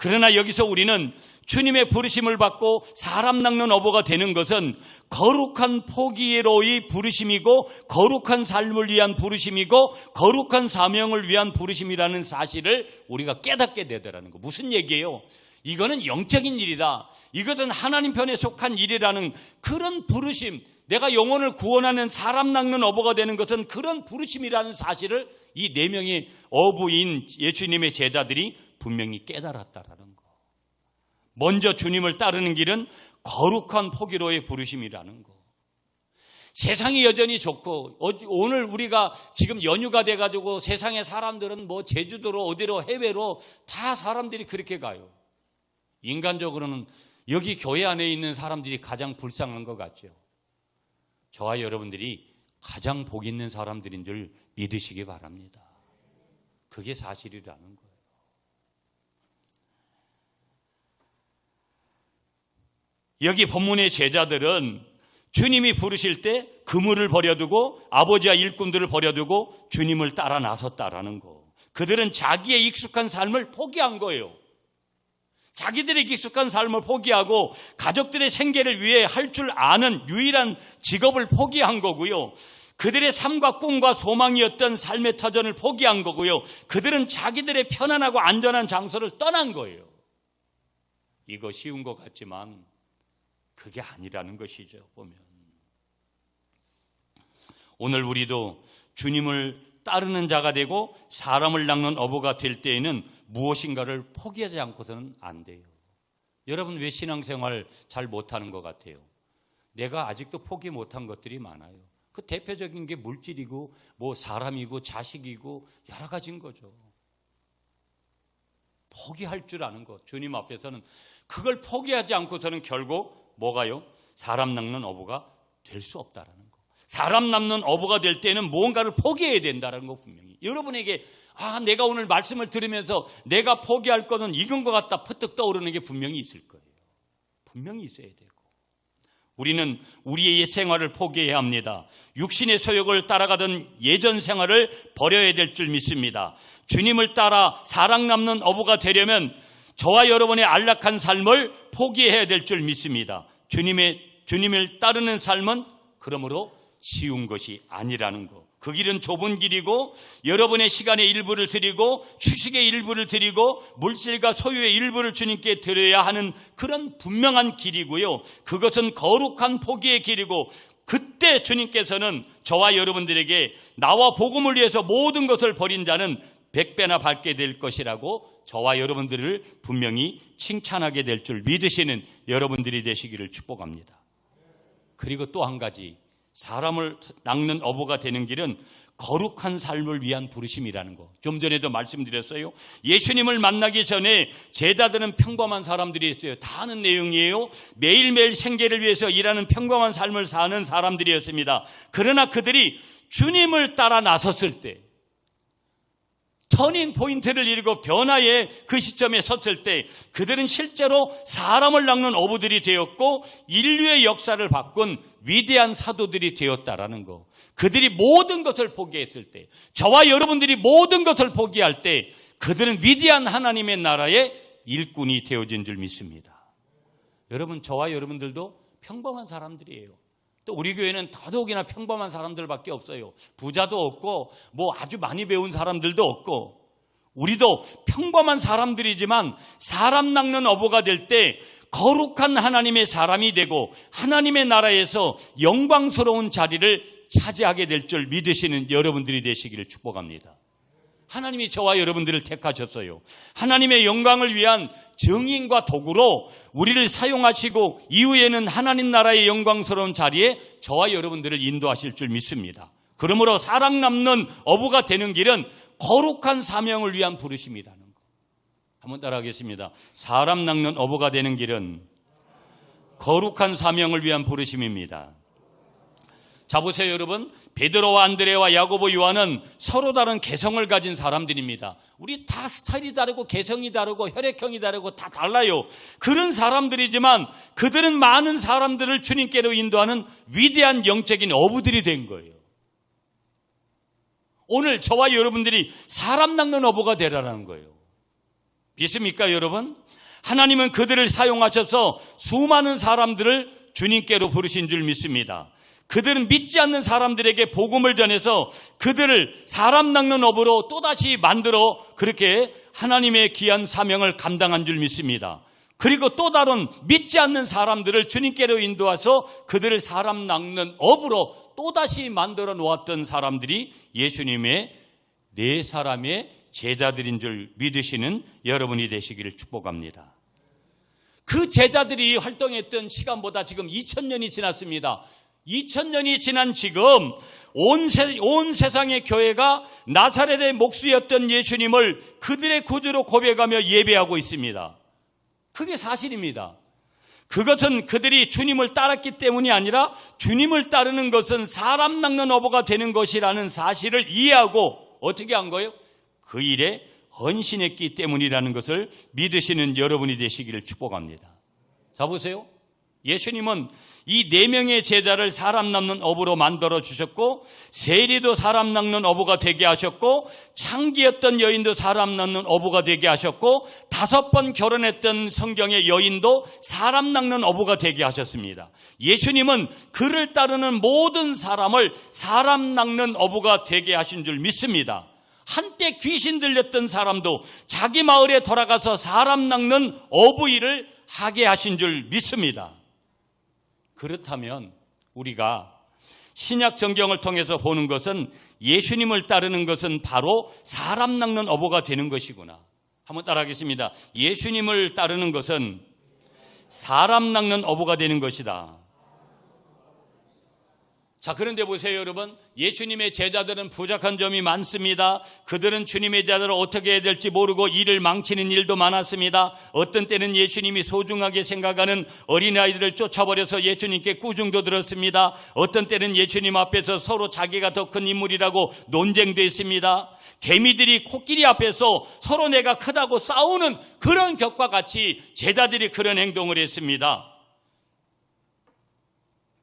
그러나 여기서 우리는 주님의 부르심을 받고 사람 낚는 어부가 되는 것은 거룩한 포기로의 부르심이고 거룩한 삶을 위한 부르심이고 거룩한 사명을 위한 부르심이라는 사실을 우리가 깨닫게 되더라는 거. 무슨 얘기예요? 이거는 영적인 일이다. 이것은 하나님 편에 속한 일이라는 그런 부르심, 내가 영혼을 구원하는 사람 낚는 어부가 되는 것은 그런 부르심이라는 사실을 이 4명의 어부인 예수님의 제자들이 분명히 깨달았다라는 거. 먼저 주님을 따르는 길은 거룩한 포기로의 부르심이라는 거. 세상이 여전히 좋고 오늘 우리가 지금 연휴가 돼가지고 세상의 사람들은 뭐 제주도로 어디로 해외로 다 사람들이 그렇게 가요. 인간적으로는 여기 교회 안에 있는 사람들이 가장 불쌍한 것 같죠. 저와 여러분들이 가장 복 있는 사람들인 줄 믿으시기 바랍니다. 그게 사실이라는 거예요. 여기 본문의 제자들은 주님이 부르실 때 그물을 버려두고 아버지와 일꾼들을 버려두고 주님을 따라 나섰다라는 거. 그들은 자기의 익숙한 삶을 포기한 거예요. 자기들의 익숙한 삶을 포기하고 가족들의 생계를 위해 할 줄 아는 유일한 직업을 포기한 거고요. 그들의 삶과 꿈과 소망이었던 삶의 터전을 포기한 거고요. 그들은 자기들의 편안하고 안전한 장소를 떠난 거예요. 이거 쉬운 것 같지만 그게 아니라는 것이죠. 보면 오늘 우리도 주님을 따르는 자가 되고 사람을 낚는 어부가 될 때에는 무엇인가를 포기하지 않고서는 안 돼요. 여러분 왜 신앙생활 잘 못하는 것 같아요? 내가 아직도 포기 못한 것들이 많아요. 그 대표적인 게 물질이고 뭐 사람이고 자식이고 여러 가지인 거죠. 포기할 줄 아는 것. 주님 앞에서는 그걸 포기하지 않고서는 결국 뭐가요? 사람 낚는 어부가 될 수 없다라는 거. 사람 낚는 어부가 될 때는 무언가를 포기해야 된다는 거 분명히. 여러분에게 내가 오늘 말씀을 들으면서 내가 포기할 것은 이건 것 같다 퍼뜩 떠오르는 게 분명히 있을 거예요. 분명히 있어야 되고. 우리는 우리의 옛 생활을 포기해야 합니다. 육신의 소욕을 따라가던 예전 생활을 버려야 될 줄 믿습니다. 주님을 따라 사랑 남는 어부가 되려면 저와 여러분의 안락한 삶을 포기해야 될 줄 믿습니다. 주님을 따르는 삶은 그러므로 쉬운 것이 아니라는 것. 그 길은 좁은 길이고 여러분의 시간의 일부를 드리고 휴식의 일부를 드리고 물질과 소유의 일부를 주님께 드려야 하는 그런 분명한 길이고요. 그것은 거룩한 포기의 길이고 그때 주님께서는 저와 여러분들에게 나와 복음을 위해서 모든 것을 버린 자는 100배나 받게 될 것이라고 저와 여러분들을 분명히 칭찬하게 될 줄 믿으시는 여러분들이 되시기를 축복합니다. 그리고 또 한 가지, 사람을 낚는 어부가 되는 길은 거룩한 삶을 위한 부르심이라는 거. 좀 전에도 말씀드렸어요. 예수님을 만나기 전에 제자들은 평범한 사람들이었어요. 다 아는 내용이에요. 매일매일 생계를 위해서 일하는 평범한 삶을 사는 사람들이었습니다. 그러나 그들이 주님을 따라 나섰을 때, 터닝 포인트를 이루고 변화의 그 시점에 섰을 때 그들은 실제로 사람을 낚는 어부들이 되었고 인류의 역사를 바꾼 위대한 사도들이 되었다라는 거. 그들이 모든 것을 포기했을 때, 저와 여러분들이 모든 것을 포기할 때 그들은 위대한 하나님의 나라의 일꾼이 되어진 줄 믿습니다. 여러분, 저와 여러분들도 평범한 사람들이에요. 또 우리 교회는 더더욱이나 평범한 사람들밖에 없어요. 부자도 없고 뭐 아주 많이 배운 사람들도 없고, 우리도 평범한 사람들이지만 사람 낚는 어부가 될 때 거룩한 하나님의 사람이 되고 하나님의 나라에서 영광스러운 자리를 차지하게 될 줄 믿으시는 여러분들이 되시기를 축복합니다. 하나님이 저와 여러분들을 택하셨어요. 하나님의 영광을 위한 증인과 도구로 우리를 사용하시고 이후에는 하나님 나라의 영광스러운 자리에 저와 여러분들을 인도하실 줄 믿습니다. 그러므로 사랑 남는 어부가 되는 길은 거룩한 사명을 위한 부르심이라는 거. 한번 따라하겠습니다. 사람 낚는 어부가 되는 길은 거룩한 사명을 위한 부르심입니다. 자, 보세요 여러분. 베드로와 안드레와 야고보, 요한은 서로 다른 개성을 가진 사람들입니다. 우리 다 스타일이 다르고 개성이 다르고 혈액형이 다르고 다 달라요. 그런 사람들이지만 그들은 많은 사람들을 주님께로 인도하는 위대한 영적인 어부들이 된 거예요. 오늘 저와 여러분들이 사람 낚는 어부가 되라는 거예요. 믿습니까 여러분? 하나님은 그들을 사용하셔서 수많은 사람들을 주님께로 부르신 줄 믿습니다. 그들은 믿지 않는 사람들에게 복음을 전해서 그들을 사람 낚는 어부로 또다시 만들어 그렇게 하나님의 귀한 사명을 감당한 줄 믿습니다. 그리고 또 다른 믿지 않는 사람들을 주님께로 인도해서 그들을 사람 낚는 어부로 또다시 만들어 놓았던 사람들이 예수님의 네 사람의 제자들인 줄 믿으시는 여러분이 되시기를 축복합니다. 그 제자들이 활동했던 시간보다 지금 2000년이 지났습니다. 2000년이 지난 지금 온 세상의 교회가 나사렛의 목수였던 예수님을 그들의 구주로 고백하며 예배하고 있습니다. 그게 사실입니다. 그것은 그들이 주님을 따랐기 때문이 아니라 주님을 따르는 것은 사람 낚는 어부가 되는 것이라는 사실을 이해하고 어떻게 한 거예요? 그 일에 헌신했기 때문이라는 것을 믿으시는 여러분이 되시기를 축복합니다. 자, 보세요. 예수님은 이 4명의 제자를 사람 낚는 어부로 만들어 주셨고, 세리도 사람 낚는 어부가 되게 하셨고, 창기였던 여인도 사람 낚는 어부가 되게 하셨고, 5번 결혼했던 성경의 여인도 사람 낚는 어부가 되게 하셨습니다. 예수님은 그를 따르는 모든 사람을 사람 낚는 어부가 되게 하신 줄 믿습니다. 한때 귀신 들렸던 사람도 자기 마을에 돌아가서 사람 낚는 어부 일을 하게 하신 줄 믿습니다. 그렇다면 우리가 신약 성경을 통해서 보는 것은 예수님을 따르는 것은 바로 사람 낚는 어부가 되는 것이구나. 한번 따라하겠습니다. 예수님을 따르는 것은 사람 낚는 어부가 되는 것이다. 자, 그런데 보세요, 여러분. 예수님의 제자들은 부족한 점이 많습니다. 그들은 주님의 제자들을 어떻게 해야 될지 모르고 일을 망치는 일도 많았습니다. 어떤 때는 예수님이 소중하게 생각하는 어린아이들을 쫓아버려서 예수님께 꾸중도 들었습니다. 어떤 때는 예수님 앞에서 서로 자기가 더 큰 인물이라고 논쟁도 했습니다. 개미들이 코끼리 앞에서 서로 내가 크다고 싸우는 그런 격과 같이 제자들이 그런 행동을 했습니다.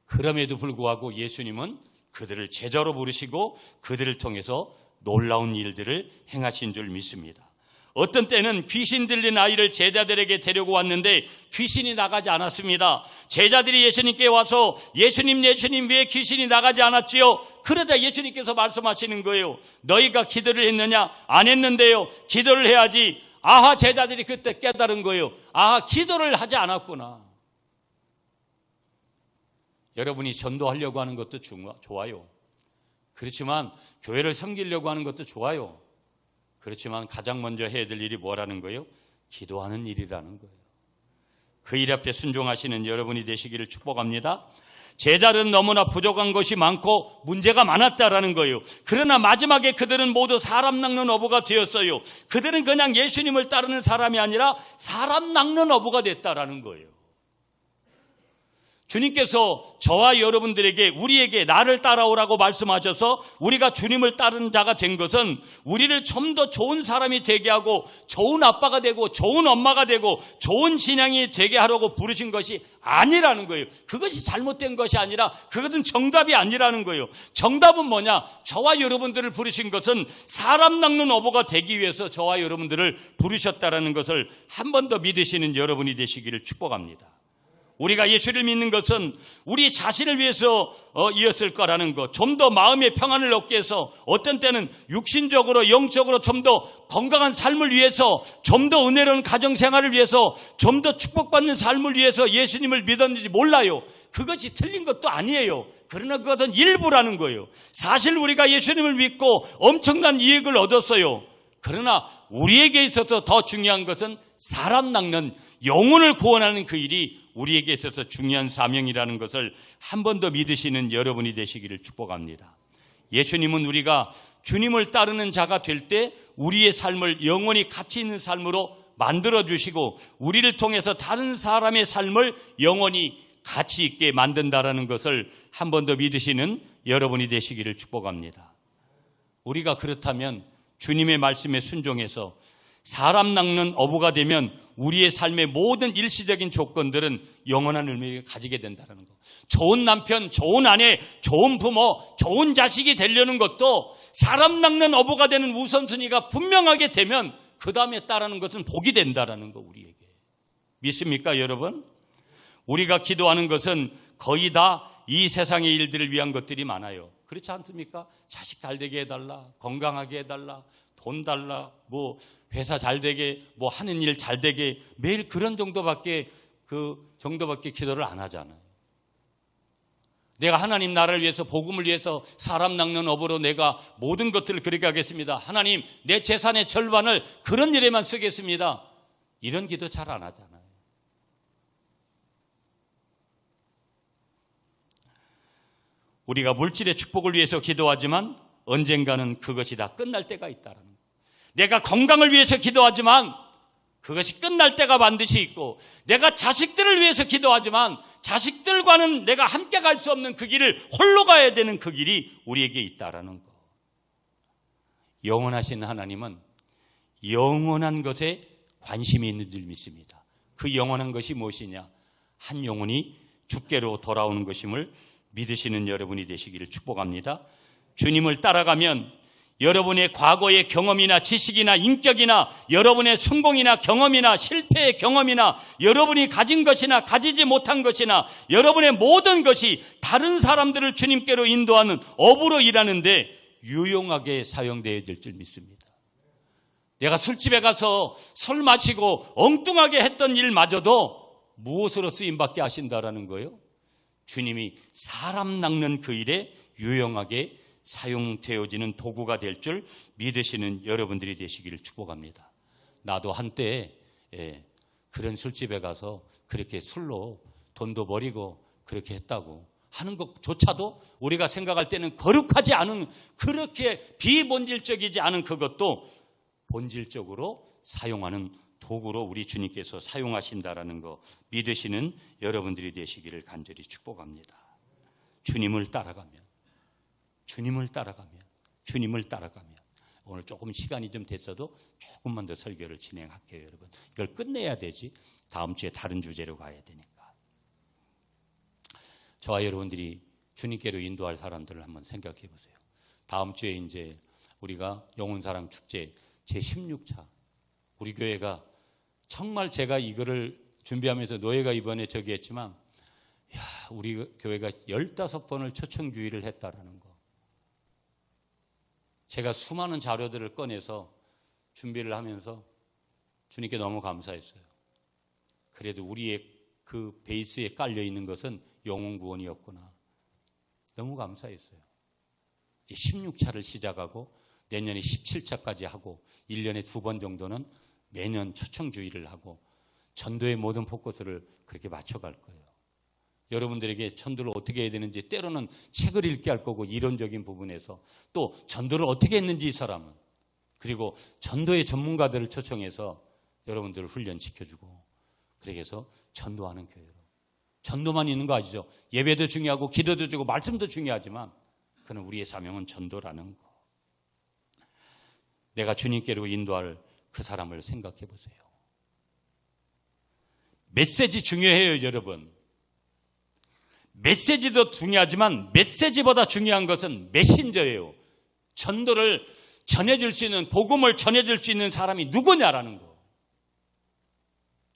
그럼에도 불구하고 예수님은 그들을 제자로 부르시고 그들을 통해서 놀라운 일들을 행하신 줄 믿습니다. 어떤 때는 귀신 들린 아이를 제자들에게 데리고 왔는데 귀신이 나가지 않았습니다. 제자들이 예수님께 와서 예수님 왜 귀신이 나가지 않았지요? 그러다 예수님께서 말씀하시는 거예요. 너희가 기도를 했느냐? 안 했는데요. 기도를 해야지. 아하, 제자들이 그때 깨달은 거예요. 아하, 기도를 하지 않았구나. 여러분이 전도하려고 하는 것도 좋아요. 그렇지만 교회를 섬기려고 하는 것도 좋아요. 그렇지만 가장 먼저 해야 될 일이 뭐라는 거예요? 기도하는 일이라는 거예요. 그 일 앞에 순종하시는 여러분이 되시기를 축복합니다. 제자들은 너무나 부족한 것이 많고 문제가 많았다라는 거예요. 그러나 마지막에 그들은 모두 사람 낚는 어부가 되었어요. 그들은 그냥 예수님을 따르는 사람이 아니라 사람 낚는 어부가 됐다라는 거예요. 주님께서 저와 여러분들에게 우리에게 나를 따라오라고 말씀하셔서 우리가 주님을 따르는 자가 된 것은 우리를 좀 더 좋은 사람이 되게 하고 좋은 아빠가 되고 좋은 엄마가 되고 좋은 신앙이 되게 하려고 부르신 것이 아니라는 거예요. 그것이 잘못된 것이 아니라 그것은 정답이 아니라는 거예요. 정답은 뭐냐? 저와 여러분들을 부르신 것은 사람 낚는 어부가 되기 위해서 저와 여러분들을 부르셨다라는 것을 한 번 더 믿으시는 여러분이 되시기를 축복합니다. 우리가 예수를 믿는 것은 우리 자신을 위해서 이었을 거라는 것, 좀 더 마음의 평안을 얻기 위해서, 어떤 때는 육신적으로 영적으로 좀 더 건강한 삶을 위해서, 좀 더 은혜로운 가정생활을 위해서, 좀 더 축복받는 삶을 위해서 예수님을 믿었는지 몰라요. 그것이 틀린 것도 아니에요. 그러나 그것은 일부라는 거예요. 사실 우리가 예수님을 믿고 엄청난 이익을 얻었어요. 그러나 우리에게 있어서 더 중요한 것은 사람 낚는, 영혼을 구원하는 그 일이 우리에게 있어서 중요한 사명이라는 것을 한 번 더 믿으시는 여러분이 되시기를 축복합니다. 예수님은 우리가 주님을 따르는 자가 될 때 우리의 삶을 영원히 가치 있는 삶으로 만들어주시고 우리를 통해서 다른 사람의 삶을 영원히 가치 있게 만든다라는 것을 한 번 더 믿으시는 여러분이 되시기를 축복합니다. 우리가 그렇다면 주님의 말씀에 순종해서 사람 낚는 어부가 되면 우리의 삶의 모든 일시적인 조건들은 영원한 의미를 가지게 된다는 거. 좋은 남편, 좋은 아내, 좋은 부모, 좋은 자식이 되려는 것도 사람 낚는 어부가 되는 우선순위가 분명하게 되면 그 다음에 따르는 것은 복이 된다는 거, 우리에게. 믿습니까, 여러분? 우리가 기도하는 것은 거의 다 이 세상의 일들을 위한 것들이 많아요. 그렇지 않습니까? 자식 잘 되게 해달라, 건강하게 해달라, 돈 달라, 뭐 회사 잘 되게, 뭐 하는 일 잘 되게, 매일 그런 정도밖에 기도를 안 하잖아요. 내가 하나님 나라를 위해서, 복음을 위해서 사람 낚는 업으로 내가 모든 것들을 그렇게 하겠습니다. 하나님, 내 재산의 절반을 그런 일에만 쓰겠습니다. 이런 기도 잘 안 하잖아요. 우리가 물질의 축복을 위해서 기도하지만 언젠가는 그것이 다 끝날 때가 있다는 거예요. 내가 건강을 위해서 기도하지만 그것이 끝날 때가 반드시 있고, 내가 자식들을 위해서 기도하지만 자식들과는 내가 함께 갈 수 없는 그 길을 홀로 가야 되는 그 길이 우리에게 있다라는 거. 영원하신 하나님은 영원한 것에 관심이 있는 줄 믿습니다. 그 영원한 것이 무엇이냐? 한 영혼이 주께로 돌아오는 것임을 믿으시는 여러분이 되시기를 축복합니다. 주님을 따라가면 여러분의 과거의 경험이나 지식이나 인격이나 여러분의 성공이나 경험이나 실패의 경험이나 여러분이 가진 것이나 가지지 못한 것이나 여러분의 모든 것이 다른 사람들을 주님께로 인도하는 업으로 일하는데 유용하게 사용되어질 줄 믿습니다. 내가 술집에 가서 술 마시고 엉뚱하게 했던 일마저도 무엇으로 쓰임받게 하신다라는 거예요? 주님이 사람 낚는 그 일에 유용하게 사용되어지는 도구가 될 줄 믿으시는 여러분들이 되시기를 축복합니다. 나도 한때 그런 술집에 가서 그렇게 술로 돈도 버리고 그렇게 했다고 하는 것조차도 우리가 생각할 때는 거룩하지 않은, 그렇게 비본질적이지 않은 그것도 본질적으로 사용하는 도구로 우리 주님께서 사용하신다라는 거 믿으시는 여러분들이 되시기를 간절히 축복합니다. 주님을 따라가면 오늘 조금 시간이 좀 됐어도 조금만 더 설교를 진행할게요. 여러분, 이걸 끝내야 되지 다음 주에 다른 주제로 가야 되니까. 저와 여러분들이 주님께로 인도할 사람들을 한번 생각해 보세요. 다음 주에 이제 우리가 영혼사랑 축제 제16차, 우리 교회가 정말, 제가 이거를 준비하면서 노예가 이번에 저기 했지만, 우리 교회가 15번을 초청주의를 했다라는 거. 제가 수많은 자료들을 꺼내서 준비를 하면서 주님께 너무 감사했어요. 그래도 우리의 그 베이스에 깔려 있는 것은 영혼 구원이었구나. 너무 감사했어요. 이제 16차를 시작하고 내년에 17차까지 하고 1년에 2번 정도는 매년 초청주의를 하고 전도의 모든 포커스를 그렇게 맞춰갈 거예요. 여러분들에게 전도를 어떻게 해야 되는지, 때로는 책을 읽게 할 거고, 이론적인 부분에서 또 전도를 어떻게 했는지 이 사람은, 그리고 전도의 전문가들을 초청해서 여러분들을 훈련시켜주고, 그렇게 해서 전도하는 교회로. 전도만 있는 거 아시죠? 예배도 중요하고 기도도 중요하고 말씀도 중요하지만 그는 우리의 사명은 전도라는 거. 내가 주님께로 인도할 그 사람을 생각해 보세요. 메시지 중요해요, 여러분. 메시지도 중요하지만 메시지보다 중요한 것은 메신저예요. 전도를 전해줄 수 있는, 복음을 전해줄 수 있는 사람이 누구냐라는 거.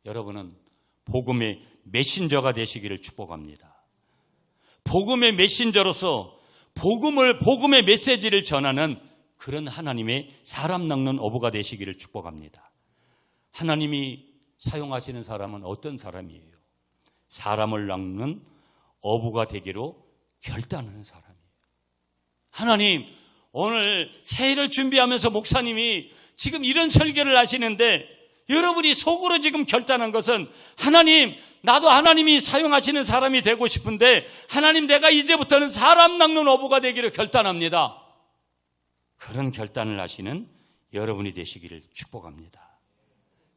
여러분은 복음의 메신저가 되시기를 축복합니다. 복음의 메신저로서 복음의 메시지를 전하는 그런 하나님의 사람 낚는 어부가 되시기를 축복합니다. 하나님이 사용하시는 사람은 어떤 사람이에요? 사람을 낚는 어부가 되기로 결단하는 사람이에요. 하나님, 오늘 새해를 준비하면서 목사님이 지금 이런 설교를 하시는데 여러분이 속으로 지금 결단한 것은, 하나님, 나도 하나님이 사용하시는 사람이 되고 싶은데 하나님, 내가 이제부터는 사람 낚는 어부가 되기를 결단합니다. 그런 결단을 하시는 여러분이 되시기를 축복합니다.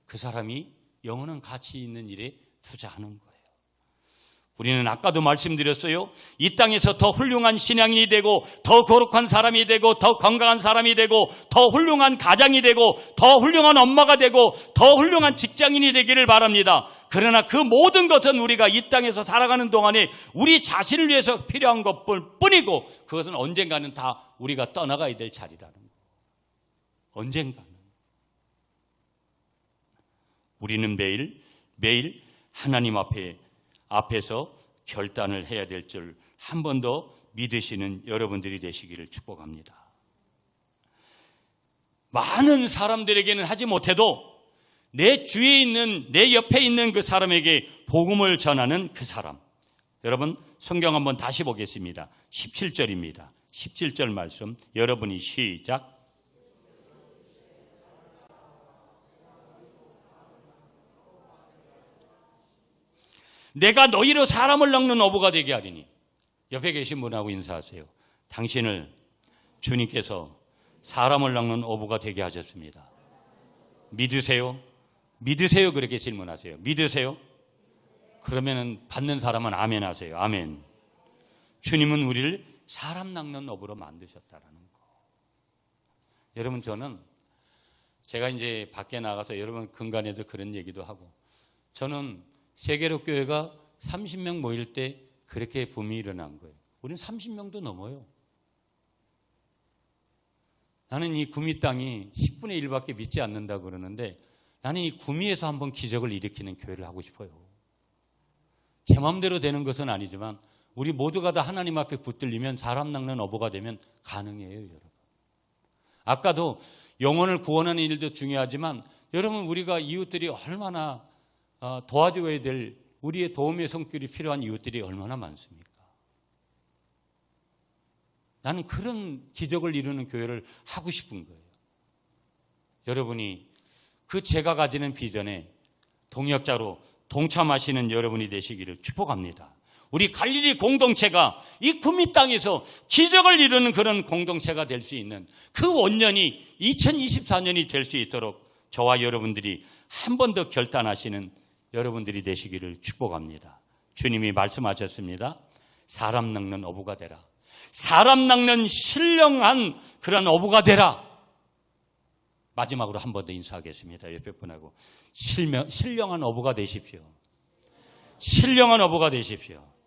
그 사람이 영원한 가치 있는 일에 투자하는 거예요. 우리는 아까도 말씀드렸어요. 이 땅에서 더 훌륭한 신앙인이 되고, 더 거룩한 사람이 되고, 더 건강한 사람이 되고, 더 훌륭한 가장이 되고, 더 훌륭한 엄마가 되고, 더 훌륭한 직장인이 되기를 바랍니다. 그러나 그 모든 것은 우리가 이 땅에서 살아가는 동안에 우리 자신을 위해서 필요한 것뿐이고, 그것은 언젠가는 다 우리가 떠나가야 될 자리라는 거. 언젠가는. 우리는 매일 하나님 앞에서 결단을 해야 될 줄 한 번 더 믿으시는 여러분들이 되시기를 축복합니다. 많은 사람들에게는 하지 못해도 내 주위에 있는, 내 옆에 있는 그 사람에게 복음을 전하는 그 사람. 여러분, 성경 한번 다시 보겠습니다. 17절입니다. 17절 말씀 여러분이 시작. 내가 너희로 사람을 낚는 어부가 되게 하리니. 옆에 계신 분하고 인사하세요. 당신을 주님께서 사람을 낚는 어부가 되게 하셨습니다. 믿으세요? 믿으세요? 그렇게 질문하세요. 믿으세요? 그러면은 받는 사람은 아멘 하세요. 아멘. 주님은 우리를 사람 낚는 어부로 만드셨다라는 거. 여러분, 저는 제가 이제 밖에 나가서 여러분 근간에도 그런 얘기도 하고, 저는 세계로 교회가 30명 모일 때 그렇게 붐이 일어난 거예요. 우리는 30명도 넘어요. 나는 이 구미 땅이 10분의 1밖에 믿지 않는다 그러는데, 나는 이 구미에서 한번 기적을 일으키는 교회를 하고 싶어요. 제 마음대로 되는 것은 아니지만 우리 모두가 다 하나님 앞에 붙들리면 사람 낚는 어부가 되면 가능해요, 여러분. 아까도 영혼을 구원하는 일도 중요하지만, 여러분, 우리가 이웃들이 얼마나 도와줘야 될, 우리의 도움의 손길이 필요한 이웃들이 얼마나 많습니까? 나는 그런 기적을 이루는 교회를 하고 싶은 거예요. 여러분이 그 제가 가지는 비전에 동역자로 동참하시는 여러분이 되시기를 축복합니다. 우리 갈릴리 공동체가 이 구미 땅에서 기적을 이루는 그런 공동체가 될 수 있는 그 원년이 2024년이 될 수 있도록 저와 여러분들이 한 번 더 결단하시는 여러분들이 되시기를 축복합니다. 주님이 말씀하셨습니다. 사람 낚는 어부가 되라. 사람 낚는 신령한 그런 어부가 되라. 마지막으로 한 번 더 인사하겠습니다. 옆에 분하고 신령한 어부가 되십시오. 신령한 어부가 되십시오.